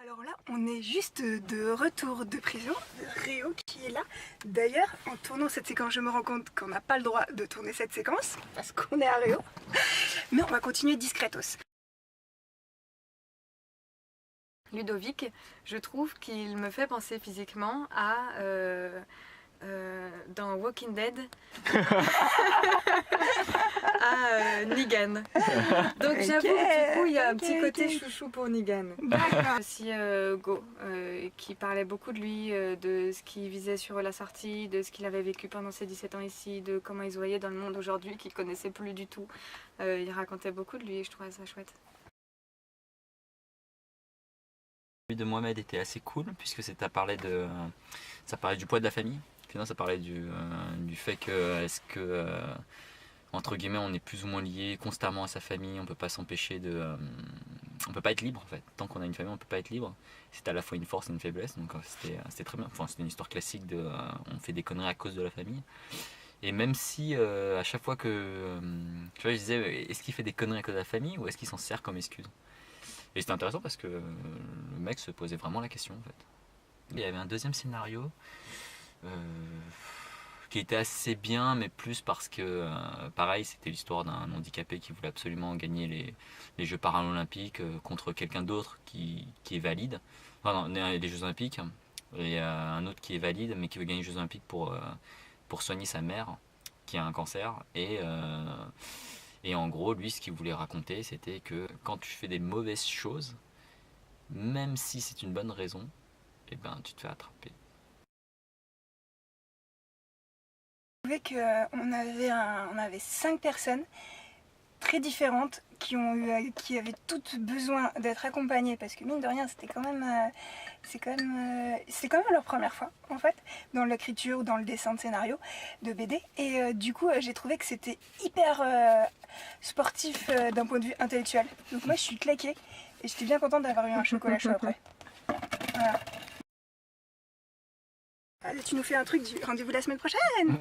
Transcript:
Alors là, on est juste de retour de prison, Réo qui est là. D'ailleurs, en tournant cette séquence, je me rends compte qu'on n'a pas le droit de tourner cette séquence, parce qu'on est à Réo. Mais on va continuer discretos. Ludovic, je trouve qu'il me fait penser physiquement à dans Walking Dead à Negan. Donc j'avoue que du coup il y a un petit côté chouchou pour Negan. Aussi Go, qui parlait beaucoup de lui, de ce qu'il visait sur la sortie, de ce qu'il avait vécu pendant ses 17 ans ici, de comment il se voyait dans le monde aujourd'hui qu'il connaissait plus du tout. Il racontait beaucoup de lui et je trouvais ça chouette. Celui de Mohamed était assez cool puisque ça parlait du poids de la famille. Finalement, ça parlait du fait que est-ce que entre guillemets on est plus ou moins lié constamment à sa famille, on peut pas s'empêcher on peut pas être libre en fait. Tant qu'on a une famille, on peut pas être libre. C'était à la fois une force et une faiblesse, donc c'était très bien. Enfin, c'était une histoire classique on fait des conneries à cause de la famille. Et même si à chaque fois que tu vois, je disais est-ce qu'il fait des conneries à cause de la famille ou est-ce qu'il s'en sert comme excuse? Et c'était intéressant parce que le mec se posait vraiment la question en fait. Il y avait un deuxième scénario qui était assez bien, mais plus parce que pareil, c'était l'histoire d'un handicapé qui voulait absolument gagner les Jeux paralympiques contre quelqu'un d'autre qui est valide. Enfin, non, les Jeux olympiques. Et un autre qui est valide, mais qui veut gagner les Jeux olympiques pour soigner sa mère qui a un cancer. Et en gros, lui, ce qu'il voulait raconter, c'était que quand tu fais des mauvaises choses, même si c'est une bonne raison, eh ben, tu te fais attraper. Je trouvais qu'on avait 5 personnes très différentes qui avaient toutes besoin d'être accompagnées parce que mine de rien c'était quand même leur première fois en fait dans l'écriture ou dans le dessin de scénario de BD et du coup j'ai trouvé que c'était hyper sportif d'un point de vue intellectuel, donc moi je suis claquée et j'étais bien contente d'avoir eu un chocolat chaud après. Voilà. Allez, tu nous fais un truc du rendez-vous la semaine prochaine.